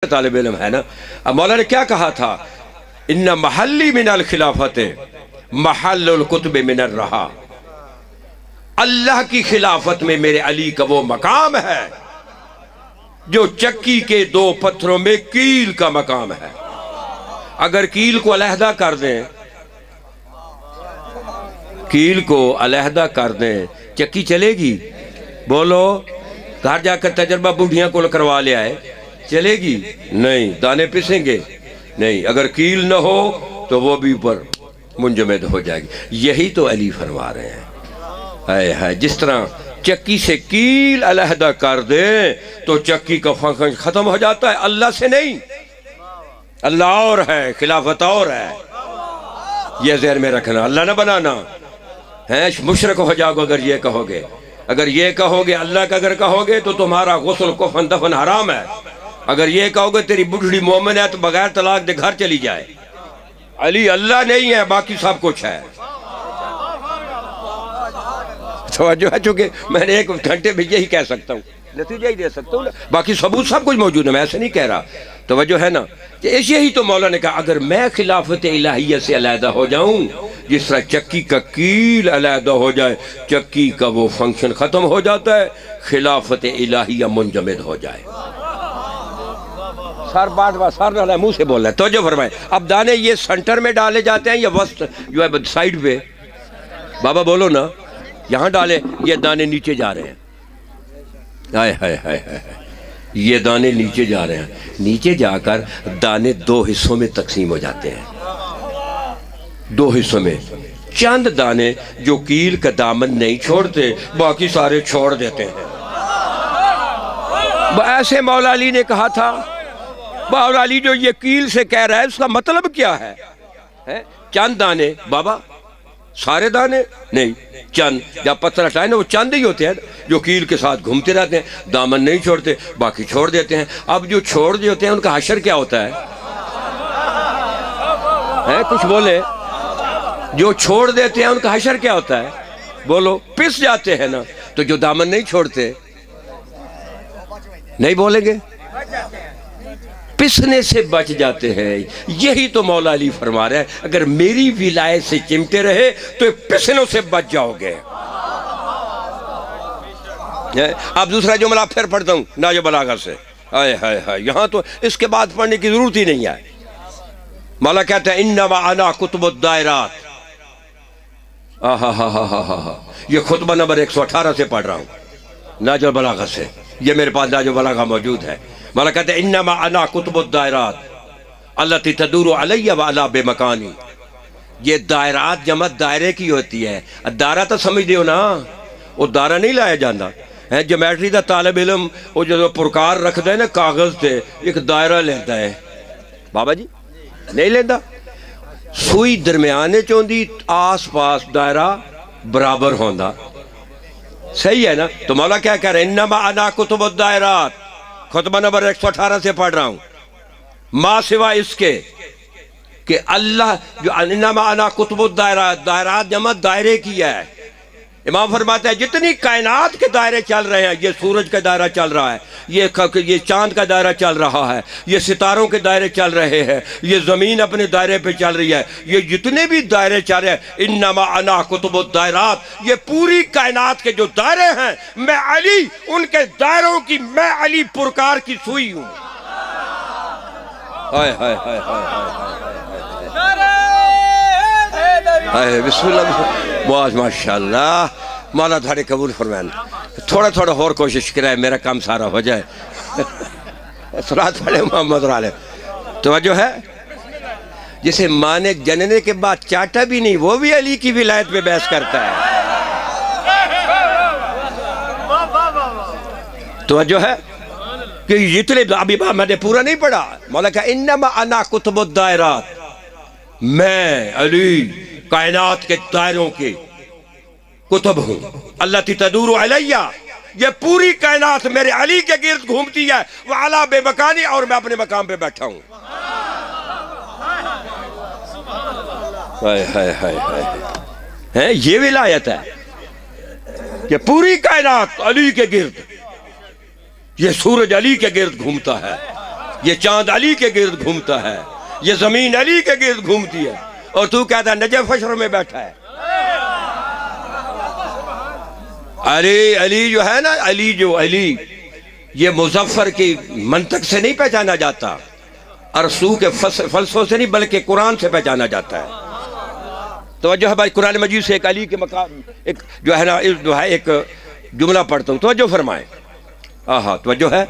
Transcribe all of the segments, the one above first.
طالب علم ہے نا. اب مولا نے کیا کہا تھا؟ ان محلی من الخلافت محل الکتب من الرہا. اللہ کی خلافت میں میرے علی کا وہ مقام ہے جو چکی کے دو پتھروں میں کیل کا مقام ہے. اگر کیل کو علیحدہ کر دیں، کیل کو علیحدہ کر دیں، چکی چلے گی؟ بولو. گھر جا کر تجربہ بوڑھیاں کو کروا لے آئے، چلے گی؟ نہیں. دانے پسیں گے؟ نہیں. اگر کیل نہ ہو تو وہ بھی اوپر منجمد ہو جائے گی. یہی تو علی فرما رہے ہیں. ہائے ہائے، جس طرح چکی سے کیل علیحدہ کر دیں تو چکی کا فنکشن ختم ہو جاتا ہے. اللہ سے نہیں، اللہ اور ہے، خلافت اور ہے. یہ ذہن میں رکھنا، اللہ نہ بنانا. مشرک ہو جاؤ گے اگر یہ کہو گے. اگر یہ کہو گے اللہ کا اگر کہو گے تو تمہارا غسل کفن دفن حرام ہے. اگر یہ کہو گے تیری بڑھڑی مومن ہے تو بغیر طلاق دے گھر چلی جائے. علی اللہ نہیں ہے، باقی سب کچھ ہے. توجہ ہے، چونکہ میں نے ایک گھنٹے میں یہی کہہ سکتا ہوں، نتیجہ ہی دے سکتا ہوں نا. باقی ثبوت سب کچھ موجود ہے، میں ایسے نہیں کہہ رہا. توجہ ہے نا. یہی تو مولا نے کہا اگر میں خلافت الہیہ سے علیحدہ ہو جاؤں، جس طرح چکی کا کیل علیحدہ ہو جائے، چکی کا وہ فنکشن ختم ہو جاتا ہے، خلافت الہیہ منجمد ہو جائے. سر بات سر رہا ہے، منہ سے بول رہا ہے. توجہ فرمائے. اب دانے یہ سنٹر میں ڈالے جاتے ہیں یا وسط جو ہے سائیڈ پہ؟ بابا بولو نا. یہاں ڈالے، یہ دانے نیچے جا رہے ہیں. ہائے ہائے ہائے ہائے، یہ دانے نیچے جا رہے ہیں. نیچے جا کر دانے دو حصوں میں تقسیم ہو جاتے ہیں. دو حصوں میں. چند دانے جو کیل کا دامن نہیں چھوڑتے، باقی سارے چھوڑ دیتے ہیں. ایسے مولا علی نے کہا تھا. مولا علی جو یہ کیل سے کہہ رہا ہے اس کا مطلب کیا ہے؟ چند دانے. بابا سارے دانے نہیں، چند. جب پتھر ہٹائے نا وہ چند ہی ہوتے ہیں جو کیل کے ساتھ گھومتے رہتے ہیں، دامن نہیں چھوڑتے، باقی چھوڑ دیتے ہیں. اب جو چھوڑ دیتے ہیں ان کا حشر کیا ہوتا ہے؟ کچھ بولے. جو چھوڑ دیتے ہیں ان کا حشر کیا ہوتا ہے؟ بولو. پس جاتے ہیں نا. تو جو دامن نہیں چھوڑتے، نہیں بولیں گے؟ پسنے سے بچ جاتے ہیں. یہی تو مولا علی فرما رہے ہیں اگر میری ولایت سے چمٹے رہے تو پسنوں سے بچ جاؤ گے. اب دوسرا جملہ پھر پڑھتا ہوں ناج بلاغہ سے. ہائے ہائے ہائے، یہاں تو اس کے بعد پڑھنے کی ضرورت ہی نہیں ہے. مولا کہتا ہے انما انا کتب الدائرات. یہ خطبہ نمبر 118 سے پڑھ رہا ہوں ناج بلاغہ سے. یہ میرے پاس ناج بلاغہ موجود ہے. مولا کہتے ہیں انما انا کتب الدائرات التی تدور علیہ وعلا بمکانی. یہ دائرات جمع دائرے کی ہوتی ہے. دائرہ تو سمجھ دیو نا، وہ دائرہ نہیں لایا جانا. جیومیٹری دا طالب علم وہ جو پرکار رکھ دے نا کاغذ تے، ایک دائرہ لیتا ہے. بابا جی نہیں لیتا. سوئی درمیانے چوندی، آس پاس دائرہ برابر ہوندا. صحیح ہے نا. تو مولا کیا کہہ رہے ہیں انما انا کتب الدائرات. خطبہ نمبر 118 سے پڑھ رہا ہوں. ما سوا اس کے کہ اللہ جو انما انا کتب الدائرات، دائرات جمع دائرے کی ہے. امام فرماتا ہے جتنی کائنات کے دائرے چل رہے ہیں، یہ سورج کا دائرہ چل رہا ہے، یہ چاند کا دائرہ چل رہا ہے، یہ ستاروں کے دائرے چل رہے ہیں، یہ زمین اپنے دائرے پہ چل رہی ہے، یہ جتنے بھی دائرے چل رہے ہیں انما انا کتب الدائرات. یہ پوری کائنات کے جو دائرے ہیں میں علی ان کے دائروں کی، میں علی پرکار کی سوئی ہوں. ہائے ہائے ہائے ہائے، بسم اللہ. بہت ماشاءاللہ. مولا تھوڑے قبول فرمائیں. تھوڑا تھوڑا اور کوشش کرائے میرا کام سارا ہو جائے. صلاۃ پڑھے محمد علیہ. توجہ ہے. جسے ماں نے جننے کے بعد چاٹا بھی نہیں، وہ بھی علی کی ولایت پہ بحث کرتا ہے. توجہ ہے کہ اتنے ابھی میں نے پورا نہیں پڑھا. مولا کہا انما انا کتب الدائرات، میں علی کائنات کے دائروں کے کتب ہوں. اللہ تدور علیہ، یہ پوری کائنات میرے علی کے گرد گھومتی ہے. وعلا بے مکانی، اور میں اپنے مقام پہ بیٹھا ہوں. یہ ولایت ہے کہ پوری کائنات علی کے گرد، یہ سورج علی کے گرد گھومتا ہے. یہ چاند علی کے گرد گھومتا ہے، یہ زمین علی کے گرد گھومتی ہے، اور تو کہتا ہے نجف اشر میں بیٹھا ہے۔ علی جو ہے نا، علی یہ مظفر کی منطق سے نہیں پہچانا جاتا، ارسطو کے فلسفوں سے نہیں بلکہ قرآن سے پہچانا جاتا ہے۔ توجہ ہے بھائی، قرآن مجید سے ایک علی کے مقام ایک جو ہے نا ایک جملہ پڑھتا ہوں، توجہ فرمائیں۔ توجہ ہے،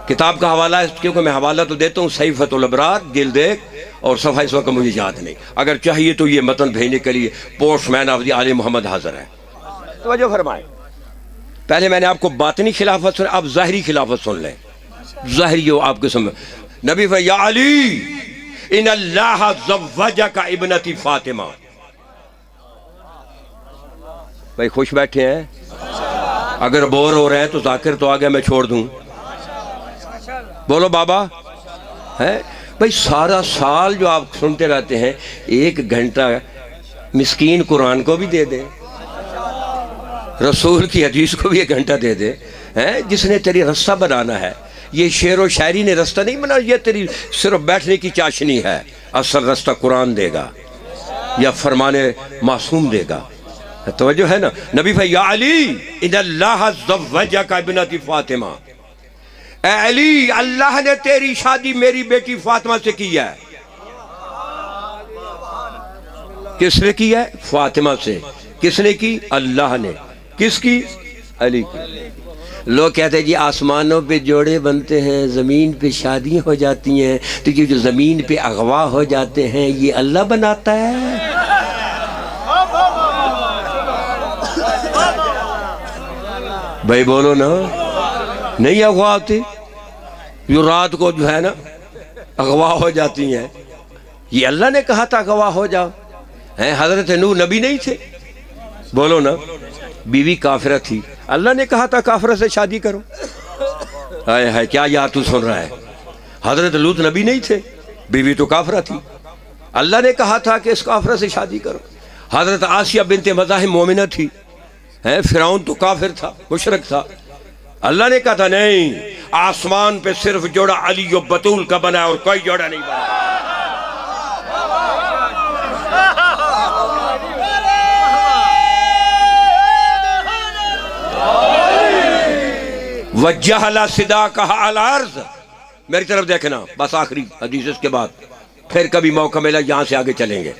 کتاب کا حوالہ ہے، کیونکہ میں حوالہ تو دیتا ہوں، صحیفۃ الابرار جلد 1 اور صفحہ اس وقت مجھے یاد نہیں، اگر چاہیے تو یہ متن بھیجنے کے لیے پوسٹ مین آف دی آل محمد حاضر ہے۔ توجہ فرمائیں، پہلے میں نے آپ کو باطنی خلافت سن، اب ظاہری خلافت سن لیں۔ ظاہری ہو آپ کے سمجھ، نبی فرمایا یا علی ان اللہ زوجک ابنتی فاطمہ۔ بھائی خوش بیٹھے ہیں؟ اگر بور ہو رہے ہیں تو ذاکر تو آگے میں چھوڑ دوں، بولو بابا ہے بھائی۔ سارا سال جو آپ سنتے رہتے ہیں، 1 گھنٹہ مسکین قرآن کو بھی دے دیں، رسول کی حدیث کو بھی 1 گھنٹہ دے دے، جس نے تیری رستہ بنانا ہے۔ یہ شعر و شاعری نے رستہ نہیں بنا، یہ تیری صرف بیٹھنے کی چاشنی ہے، اصل رستہ قرآن دے گا یا فرمان معصوم دے گا۔ توجہ ہے نا، نبی فرمایا یا علی ان اللہ زوجک ابنتی فاطمہ، اے علی اللہ نے تیری شادی میری بیٹی فاطمہ سے کی ہے۔ کس نے کی ہے؟ فاطمہ سے۔ کس نے کی؟ اللہ نے۔ کس کی؟ علی کی۔ لوگ کہتے ہیں جی آسمانوں پہ جوڑے بنتے ہیں، زمین پہ شادیاں ہو جاتی ہیں، تو یہ جو زمین پہ اغوا ہو جاتے ہیں یہ اللہ بناتا ہے؟ بھائی بولو نا، نہیں اغوا ہوتی، جو رات کو جو ہے نا اغوا ہو جاتی ہیں، یہ اللہ نے کہا تھا اغوا ہو جاؤ۔ حضرت نوح نبی نہیں تھے؟ بولو نا، بیوی کافرہ تھی، اللہ نے کہا تھا کافرہ سے شادی کرو۔ ہائے کیا یار تو سن رہا ہے؟ حضرت لوط نبی نہیں تھے؟ بیوی تو کافرہ تھی، اللہ نے کہا تھا کہ اس کافرہ سے شادی کرو۔ حضرت آسیہ بنت مزاحم مومنہ تھی، فرعون تو کافر تھا، مشرک تھا، اللہ نے کہا تھا نہیں، آسمان پہ صرف جوڑا علی و بطول کا بنا اور کوئی جوڑا نہیں بنا۔ وَجَّهَلَ صِدَاقَهَا عَلَى الْأَرْضِ، میری طرف دیکھنا، بس آخری حدیث اس کے بعد پھر کبھی موقع ملا یہاں سے آگے چلیں گے،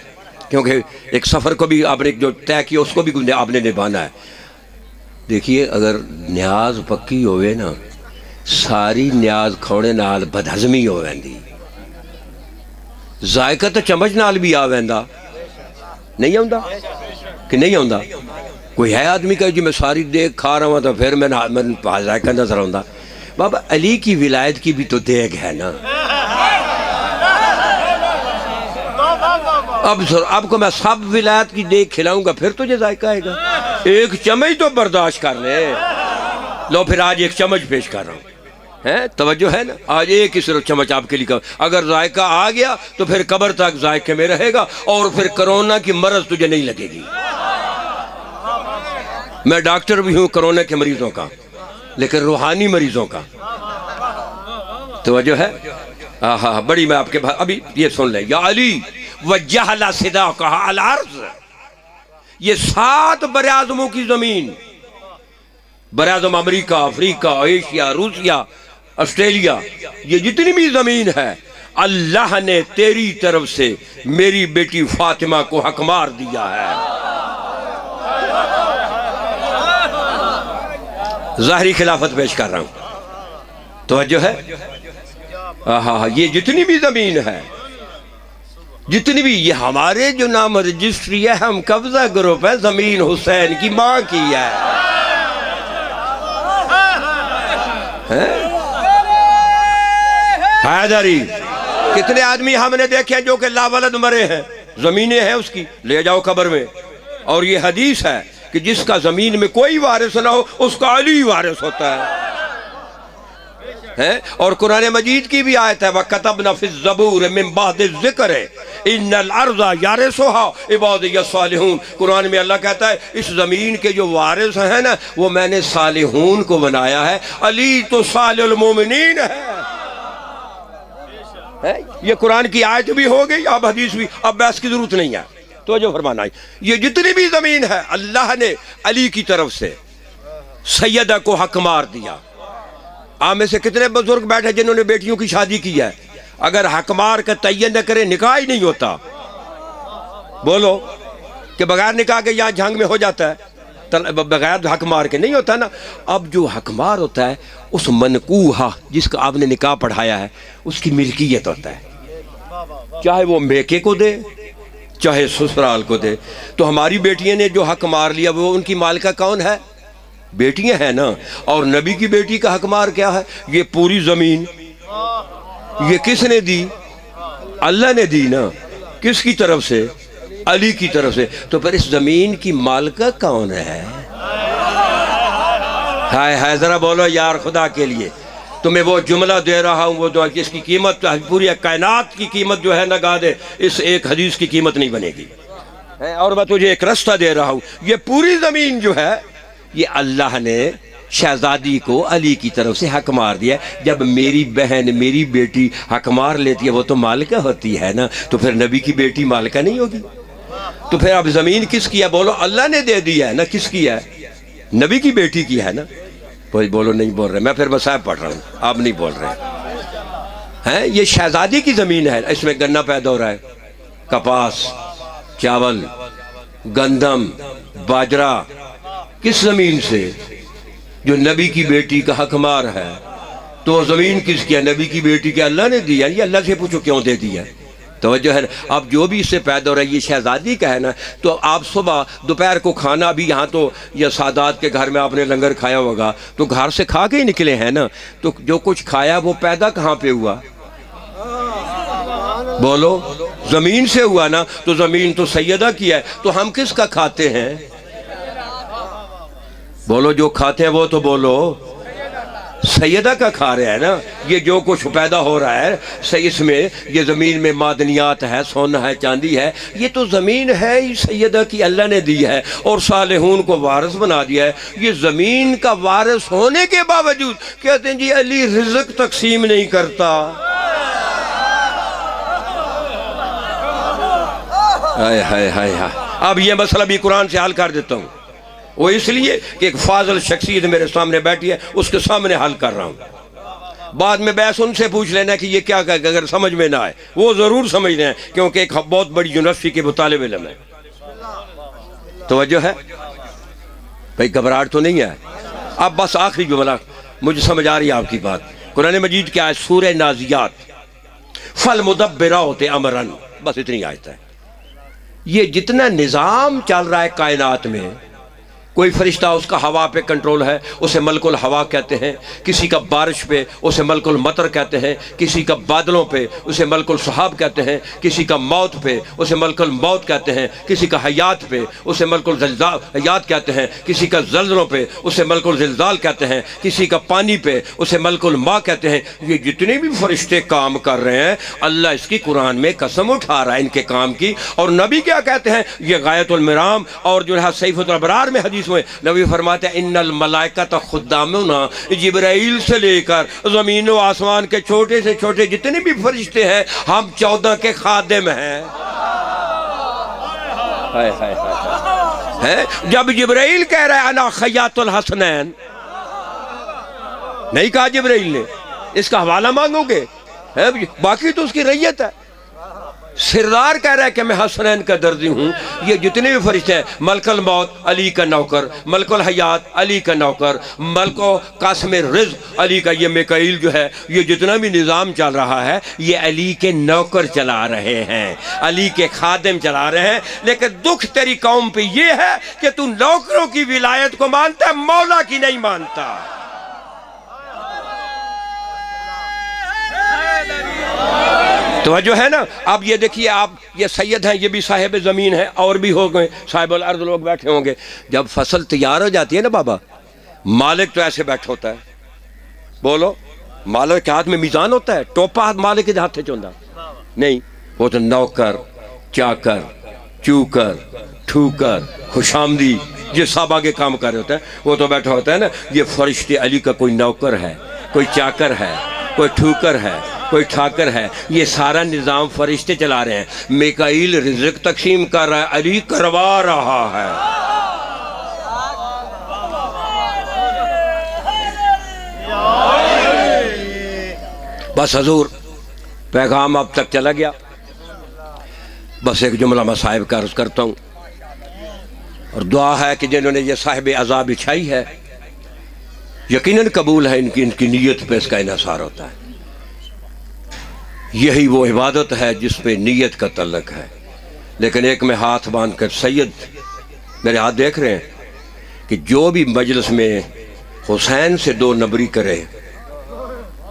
کیونکہ ایک سفر کو بھی آپ نے جو طے کیا اس کو بھی آپ نے نبھانا ہے۔ دیکھیے اگر نیاز پکی ہوئے نا، ساری نیاز کھوڑے نال بدہضمی ہو ویندی، ذائقہ تو چمچ نال بھی آ ویندا، نہیں آؤندا کہ نہیں آؤندا؟ کوئی ہے آدمی کہ جی میں ساری دیکھ کھا رہا ہوں تو پھر میں ذائقہ نظر آؤندا؟ بابا علی کی ولایت کی بھی تو دیکھ ہے نا۔ اب کو میں سب ولایت کی دیکھ کھلاؤں گا پھر تجھے ذائقہ آئے گا؟ ایک چمچ تو برداشت کر لے۔ لو پھر آج ایک چمچ پیش کر رہا ہوں، توجہ ہے نا، آج ایک ہی صرف چمچ آپ کے لیے، اگر ذائقہ آ گیا تو پھر قبر تک ذائقے میں رہے گا، اور پھر کرونا کی مرض تجھے نہیں لگے گی۔ میں ڈاکٹر بھی ہوں کرونا کے مریضوں کا، لیکن روحانی مریضوں کا، توجہ ہے؟ بڑی میں آپ کے ابھی یہ سن لیں، یا علی وَجَّهَلَ صِدَاقَهَا عَلَى الْأَرْضِ، یہ 7 براعظموں کی زمین، براعظم امریکہ، افریقہ، ایشیا، روسیا، آسٹریلیا، یہ جتنی بھی زمین ہے اللہ نے تیری طرف سے میری بیٹی فاطمہ کو حکمار دیا ہے۔ ظاہری خلافت پیش کر رہا ہوں، توجہ ہے؟ یہ جتنی بھی زمین ہے، جتنی بھی، یہ ہمارے جو نام رجسٹری ہے، ہم قبضہ گروپ ہے، زمین حسین کی ماں کی ہے۔ حیدری کتنے آدمی ہم نے دیکھے ہیں جو کہ لاولد مرے ہیں، زمینیں ہیں اس کی، لے جاؤ قبر میں، اور یہ حدیث ہے کہ جس کا زمین میں کوئی وارث نہ ہو اس کا علی وارث ہوتا ہے۔ اور قرآن مجید کی بھی آیت ہے وَكَتَبْنَا فِي الزَّبُورِ مِن بَعْدِ الذِّكْرِ إِنَّ الْأَرْضَ يَرِثُهَا عِبَادِيَ الصَّالِحُونَ۔ قرآن میں اللہ کہتا ہے اس زمین کے جو وارث ہیں نا وہ میں نے صالحون کو بنایا ہے، علی تو صالح المومنین ہے۔ یہ قرآن کی آیت بھی ہو گئی، اب حدیث بھی، اب بحث کی ضرورت نہیں ہے۔ تو جو فرمانا ہے یہ جتنی بھی زمین ہے اللہ نے علی کی طرف سے سیدہ کو حق مار دیا۔ آپ میں سے کتنے بزرگ بیٹھے جنہوں نے بیٹیوں کی شادی کی ہے؟ اگر حق مار کا تعین نہ کرے نکاح ہی نہیں ہوتا۔ بولو کہ بغیر نکاح کے یہاں جھنگ میں ہو جاتا ہے، بغیر حق مار کے نہیں ہوتا نا۔ اب جو حق مار ہوتا ہے اس منکوحہ جس کا آپ نے نکاح پڑھایا ہے اس کی ملکیت ہوتا ہے، چاہے وہ میکے کو دے چاہے سسرال کو دے۔ تو ہماری بیٹیاں نے جو حق مار لیا وہ ان کی مالکہ کون ہے؟ بیٹیاں ہیں نا۔ اور نبی کی بیٹی کا حق مار کیا ہے؟ یہ پوری زمین۔ یہ کس نے دی؟ اللہ نے دی نا۔ کس کی طرف سے؟ علی کی طرف سے۔ تو پھر اس زمین کی مالکہ کون ہے؟ ہائے ذرا بولو یار خدا کے لیے۔ تمہیں وہ جملہ دے رہا ہوں، وہ جو اس کی قیمت پوری کائنات کی قیمت جو ہے نگاہ دے، اس ایک حدیث کی قیمت نہیں بنے گی۔ اور میں تجھے ایک رستہ دے رہا ہوں، یہ پوری زمین جو ہے یہ اللہ نے شہزادی کو علی کی طرف سے حق مار دیا۔ جب میری بہن میری بیٹی حق مار لیتی ہے وہ تو مالکہ ہوتی ہے نا، تو پھر نبی کی بیٹی مالکہ نہیں ہوگی؟ تو پھر اب زمین کس کی ہے؟ بولو اللہ نے دے دی ہے نا۔ کس کی ہے؟ نبی کی بیٹی کی ہے نا۔ بولو نہیں بول رہے، میں پھر مصائب پڑھ رہا ہوں، آپ نہیں بول رہے ہیں۔ یہ شہزادی کی زمین ہے، اس میں گنا پیدا ہو رہا ہے، کپاس، چاول، گندم، باجرہ۔ کس زمین سے؟ جو نبی کی بیٹی کا حق مار ہے۔ تو زمین کس کی ہے؟ نبی کی بیٹی کے اللہ نے دی ہے۔ یہ اللہ سے پوچھو کیوں دے دی ہے؟ توجہ ہے۔ اب جو بھی اس سے پیدا ہو رہا ہے یہ شہزادی کا ہے نا۔ تو آپ صبح دوپہر کو کھانا بھی یہاں تو یا سادات کے گھر میں آپ نے لنگر کھایا ہوگا تو گھر سے کھا کے ہی نکلے ہیں نا۔ تو جو کچھ کھایا وہ پیدا کہاں پہ ہوا؟ بولو زمین سے ہوا نا۔ تو زمین تو سیدہ کی ہے، تو ہم کس کا کھاتے ہیں؟ بولو جو کھاتے ہیں وہ تو بولو سیدہ کا کھا رہے ہیں نا۔ یہ جو کچھ پیدا ہو رہا ہے اس میں یہ زمین میں معدنیات ہے، سونا ہے، چاندی ہے، یہ تو زمین ہے ہی سیدہ کی، اللہ نے دی ہے اور صالحون کو وارث بنا دیا ہے۔ یہ زمین کا وارث ہونے کے باوجود کہتے ہیں جی علی رزق تقسیم نہیں کرتا۔ ہائے ہائے ہائے ہائے۔ اب یہ مسئلہ بھی قرآن سے حل کر دیتا ہوں، وہ اس لیے کہ ایک فاضل شخصیت میرے سامنے بیٹھی ہے، اس کے سامنے حل کر رہا ہوں۔ بعد میں بحث ان سے پوچھ لینا کہ یہ کیا کہے، اگر سمجھ میں نہ آئے وہ ضرور سمجھ لیں، کیونکہ ایک بہت بڑی یونیورسٹی کے طالب علم ہے۔ توجہ ہے بھائی، گھبراہٹ تو نہیں ہے؟ اب بس آخری جملہ، مجھے سمجھ آ رہی ہے آپ کی بات۔ قرآن مجید کیا ہے؟ سورہ نازیات، فالمدبرات امرا، بس اتنی آیت ہے۔ یہ جتنا نظام چل رہا ہے کائنات میں، کوئی فرشتہ اس کا ہوا پہ کنٹرول ہے، اسے ملک الہوا کہتے ہیں، کسی کا بارش پہ اسے ملک المطر کہتے ہیں، کسی کا بادلوں پہ اسے ملک السحاب کہتے ہیں، کسی کا موت پہ اسے ملک الموت کہتے ہیں، کسی کا حیات پہ اسے ملک الزلزال حیات کہتے ہیں، کسی کا زلزلوں پہ اسے ملک الزلزال کہتے ہیں، کسی کا پانی پہ اسے ملک الماء کہتے ہیں۔ یہ جتنے بھی فرشتے کام کر رہے ہیں اللہ اس کی قرآن میں قسم اٹھا رہا ہے ان کے کام کی۔ اور نبی کیا کہتے ہیں؟ یہ غایۃ المرام اور جو ہے سیفۃ الابرار میں حدیث میں نبی فرماتے ہیں ان الملائکۃ خدامنا، جبرائیل سے لے کر زمین و آسمان کے چھوٹے سے چھوٹے جتنے بھی فرشتے ہیں ہم 14 کے خادم ہیں۔ جب جبرائیل کہہ رہا ہے انا خیاط الحسنین، نہیں کہا جبرائیل نے، اس کا حوالہ مانگو گے؟ باقی تو اس کی رعیت ہے۔ سردار کہہ رہا ہے کہ میں حسنین کا درزی ہوں۔ یہ جتنے بھی فرشتے ہیں، ملک الموت علی کا نوکر، ملک الحیات علی کا نوکر، ملک و قاسم رزق علی کا، یہ میکائیل جو ہے، یہ جتنا بھی نظام چل رہا ہے یہ علی کے نوکر چلا رہے ہیں، علی کے خادم چلا رہے ہیں۔ لیکن دکھ تیری قوم پہ یہ ہے کہ تو نوکروں کی ولایت کو مانتا ہے، مولا کی نہیں مانتا۔ توجہ ہے نا؟ اب یہ دیکھیے، آپ یہ سید ہیں، یہ بھی صاحب زمین ہیں، اور بھی ہو گئے صاحب الارض لوگ بیٹھے ہوں گے۔ جب فصل تیار ہو جاتی ہے نا بابا، مالک تو ایسے بیٹھا ہوتا ہے، بولو مالک کے ہاتھ میں میزان ہوتا ہے، ٹوپا ہاتھ مالک کے ہاتھ سے چوندا نہیں، وہ تو نوکر، چاکر، چوکر، ٹھوکر، خوشامدی، یہ سب آگے کام کر رہے ہوتے ہیں، وہ تو بیٹھا ہوتا ہے نا۔ یہ فرشتے علی کا کوئی نوکر ہے، کوئی چاکر ہے، کوئی ٹھوکر ہے، کوئی ٹھاکر ہے، یہ سارا نظام فرشتے چلا رہے ہیں۔ میکائیل رزق تقسیم کر رہا ہے، علی کروا رہا ہے۔ بس حضور پیغام اب تک چلا گیا، بس ایک جملہ مصائب کا عرض کرتا ہوں، اور دعا ہے کہ جنہوں نے یہ صاحب عذاب بچھائی ہے یقیناً قبول ہے، ان کی نیت پہ اس کا انحصار ہوتا ہے۔ یہی وہ عبادت ہے جس پہ نیت کا تعلق ہے۔ لیکن ایک میں ہاتھ باندھ کر، سید میرے ہاتھ دیکھ رہے ہیں کہ جو بھی مجلس میں حسین سے 2 نمبری کرے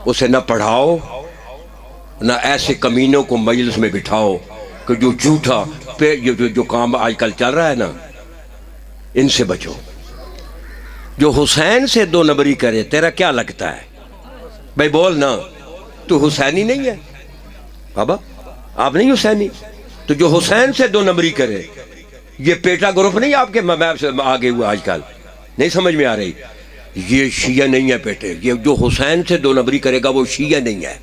اسے نہ پڑھاؤ نہ ایسے کمینوں کو مجلس میں بٹھاؤ کہ جو جھوٹا جو کام آج کل چل رہا ہے نا، ان سے بچو۔ جو حسین سے 2 نمبری کرے، تیرا کیا لگتا ہے بھائی؟ بول نا، تو حسینی نہیں ہے بابا، آپ نہیں حسینی؟ تو جو حسین سے 2 نمبری کرے، یہ پیٹا گروپ نہیں آپ کے میپ سے آگے ہوا آج کل، نہیں سمجھ میں آ رہی؟ یہ شیعہ نہیں ہے بیٹے، یہ جو حسین سے 2 نمبری کرے گا وہ شیعہ نہیں ہے،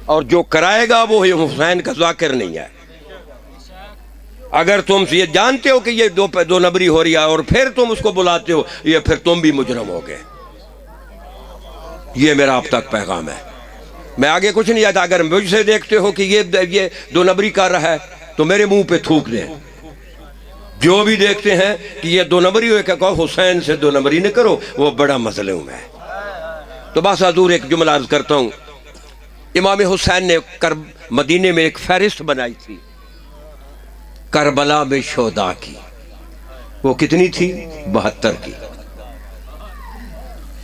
اور جو کرائے گا وہ حسین کا ذاکر نہیں ہے۔ اگر تم یہ جانتے ہو کہ یہ 2 نمبری ہو رہی ہے اور پھر تم اس کو بلاتے ہو، یہ پھر تم بھی مجرم ہو گئے۔ یہ میرا اب تک پیغام ہے، میں آگے کچھ نہیں جاتا۔ اگر مجھ سے دیکھتے ہو کہ یہ 2 نمبری کر رہا ہے تو میرے منہ پہ تھوک دیں۔ جو بھی دیکھتے ہیں کہ یہ 2 نمبری ہوئے، کہ کہو حسین سے 2 نمبری نہ کرو، وہ بڑا مظلوم ہے۔ تو بس حضور ایک جملہ عرض کرتا ہوں، امام حسین نے مدینے میں ایک فہرست بنائی تھی کربلا میں شہداء کی۔ وہ کتنی تھی؟ 72 کی۔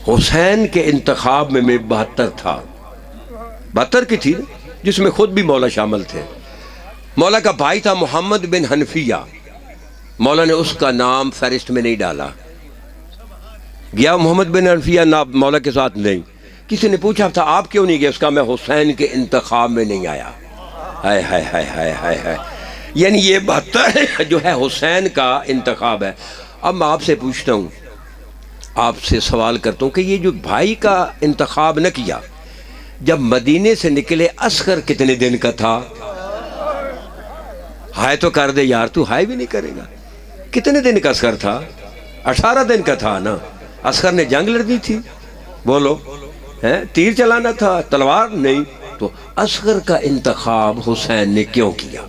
حسین کے انتخاب میں 72 تھا، 72 کی تھی، جس میں خود بھی مولا شامل تھے۔ مولا کا بھائی تھا محمد بن حنفیہ، مولا نے اس کا نام فہرست میں نہیں ڈالا۔ گیا محمد بن حنفیہ مولا کے ساتھ نہیں۔ کسی نے پوچھا تھا آپ کیوں نہیں گئے؟ اس کا میں حسین کے انتخاب میں نہیں آیا۔ ہائے ہائے ہائے ہائے ہائے ہائے، یعنی یہ 72 جو ہے حسین کا انتخاب ہے۔ اب میں آپ سے پوچھتا ہوں، آپ سے سوال کرتا ہوں کہ یہ جو بھائی کا انتخاب نہ کیا، جب مدینے سے نکلے اصغر کتنے دن کا تھا؟ ہائے تو کر دے یار، تو ہائے بھی نہیں کرے گا۔ کتنے دن کا اصغر تھا؟ 18 دن کا تھا نا۔ اصغر نے جنگ لڑنی تھی، بولو، تیر چلانا تھا، تلوار نہیں۔ تو اصغر کا انتخاب حسین نے کیوں کیا؟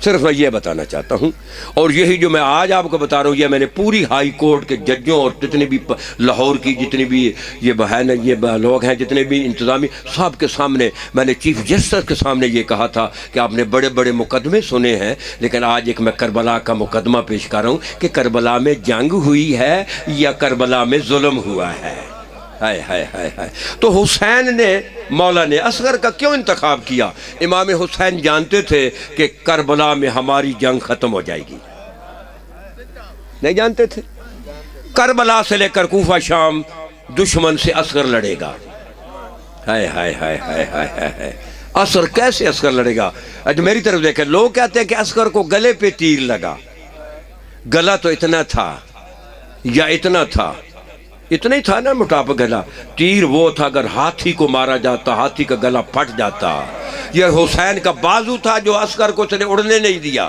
صرف میں یہ بتانا چاہتا ہوں، اور یہی جو میں آج آپ کو بتا رہا ہوں، یہ میں نے پوری ہائی کورٹ کے ججوں اور جتنے بھی لاہور کی جتنی بھی یہ لوگ ہیں، جتنے بھی انتظامی، سب کے سامنے میں نے چیف جسٹس کے سامنے یہ کہا تھا کہ آپ نے بڑے بڑے مقدمے سنے ہیں، لیکن آج ایک میں کربلا کا مقدمہ پیش کر رہا ہوں کہ کربلا میں جنگ ہوئی ہے یا کربلا میں ظلم ہوا ہے۔ ہائے ہائے ہائے ہائے۔ تو حسین نے، مولا نے اصغر کا کیوں انتخاب کیا؟ امام حسین جانتے تھے کہ کربلا میں ہماری جنگ ختم ہو جائے گی، نہیں جانتے تھے؟ کربلا سے لے کر کوفہ شام دشمن سے اصغر لڑے گا۔ ہائے ہائے ہائے ہائے ہائے ہائے، اصغر کیسے اصغر لڑے گا؟ آج میری طرف دیکھیں، لوگ کہتے ہیں کہ اصغر کو گلے پہ تیر لگا۔ گلا تو اتنا تھا یا اتنا تھا، اتنا ہی تھا نا موٹاپا گلا۔ تیر وہ تھا، اگر ہاتھی کو مارا جاتا ہاتھی کا گلا پھٹ جاتا۔ یہ حسین کا بازو تھا جو اصغر کو چلے اڑنے نہیں دیا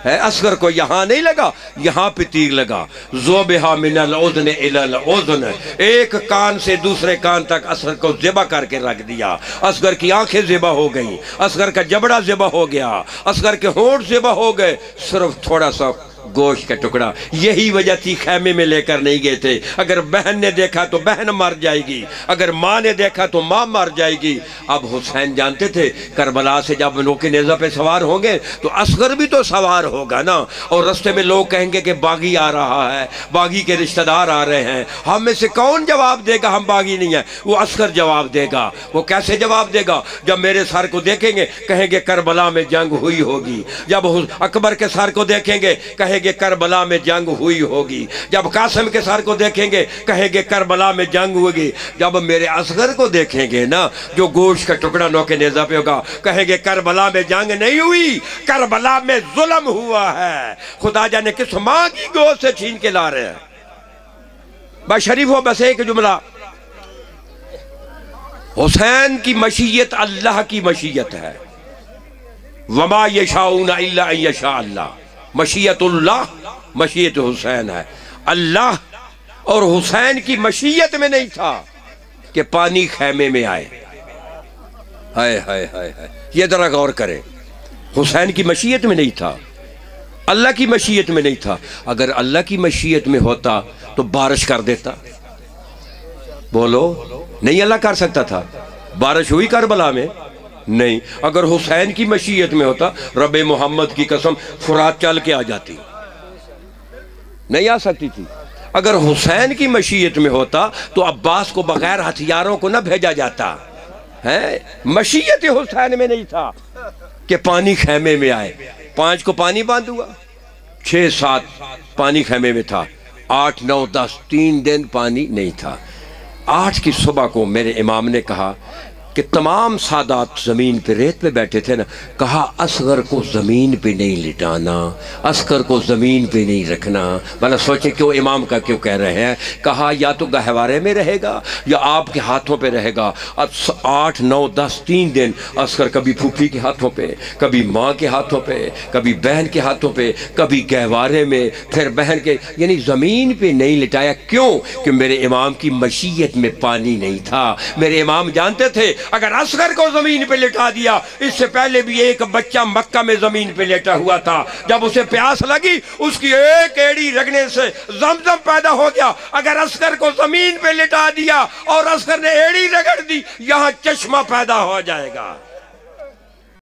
ہے۔ اصغر کو یہاں نہیں لگا، یہاں پہ تیر لگا۔ ذوبہا من الاذن الی الاذن، ایک کان سے دوسرے کان تک اصغر کو ذبح کر کے رکھ دیا۔ اصغر کی آنکھیں ذبح ہو گئیں، اصغر کا جبڑا ذبح ہو گیا، اصغر کے ہونٹ ذبح ہو گئے، صرف تھوڑا سا گوشت کا ٹکڑا۔ یہی وجہ تھی خیمے میں لے کر نہیں گئے تھے۔ اگر بہن نے دیکھا تو بہن مر جائے گی، اگر ماں نے دیکھا تو ماں مر جائے گی۔ اب حسین جانتے تھے کربلا سے جب لوگ کے نیزہ پہ سوار ہوں گے تو اصغر بھی تو سوار ہوگا نا، اور رستے میں لوگ کہیں گے کہ باغی آ رہا ہے، باغی کے رشتہ دار آ رہے ہیں، ہم میں سے کون جواب دے گا ہم باغی نہیں ہیں؟ وہ اصغر جواب دے گا۔ وہ کیسے جواب دے گا؟ جب میرے سر کو دیکھیں گے کہیں گے کربلا میں جنگ ہوئی ہوگی، جب اکبر کے سر کو دیکھیں گے کہیں گے کربلا میں جنگ ہوئی ہوگی، جب قاسم کے سر کو دیکھیں گے کہیں گے کربلا میں جنگ ہوگی، جب میرے اصغر کو دیکھیں گے نا جو گوشت کا ٹکڑا نوکے نیزہ پہ ہوگا کہیں گے کربلا میں جنگ نہیں ہوئی، کربلا میں ظلم ہوا ہے۔ خدا جانے کس ماں کی گود سے چھین کے لا رہے ہیں۔ بھائی شریف ہو، بس ایک جملہ حسین کی مشیت اللہ کی مشیت ہے، وما یشاؤون الا ان یشاء اللہ، مشیت اللہ مشیت حسین ہے۔ اللہ اور حسین کی مشیت میں نہیں تھا کہ پانی خیمے میں آئے، ہائے ہائے ہائے ہائے، یہ ذرا غور کریں، حسین کی مشیت میں نہیں تھا، اللہ کی مشیت میں نہیں تھا۔ اگر اللہ کی مشیت میں ہوتا تو بارش کر دیتا، بولو نہیں اللہ کر سکتا تھا؟ بارش ہوئی کربلا میں؟ نہیں۔ اگر حسین کی مشیت میں ہوتا، رب محمد کی قسم فرات چل کے آ جاتی، نہیں آ سکتی تھی۔ اگر حسین کی مشیت میں ہوتا تو عباس کو بغیر ہتھیاروں کو نہ بھیجا جاتا ہے، مشیت حسین میں نہیں تھا کہ پانی خیمے میں آئے۔ 5 کو پانی باندھ ہوا، 6 7 پانی خیمے میں تھا، 8 9 10 3 دن پانی نہیں تھا۔ 8 کی صبح کو میرے امام نے کہا کہ تمام سادات زمین پہ ریت پہ بیٹھے تھے نا، کہا اصغر کو زمین پہ نہیں لٹانا، اصغر کو زمین پہ نہیں رکھنا۔ بھلا سوچیں کیوں امام کا کیوں کہہ رہے ہیں؟ کہا یا تو گہوارے میں رہے گا یا آپ کے ہاتھوں پہ رہے گا۔ اب 8 9 10 3 دن اصغر کبھی پھوپھی کے ہاتھوں پہ، کبھی ماں کے ہاتھوں پہ، کبھی بہن کے ہاتھوں پہ، کبھی گہوارے میں، پھر بہن کے، یعنی زمین پہ نہیں لٹایا۔ کیوں؟ کہ میرے امام کی مشیت میں پانی نہیں تھا۔ میرے امام جانتے تھے اگر اصغر کو زمین پہ لٹا دیا، اس سے پہلے بھی ایک بچہ مکہ میں زمین پہ لیٹا ہوا تھا، جب اسے پیاس لگی اس کی ایک ایڑی رگڑنے سے زمزم پیدا ہو گیا۔ اگر اصغر کو زمین پہ لٹا دیا اور اصغر نے ایڑی رگڑ دی، یہاں چشمہ پیدا ہو جائے گا۔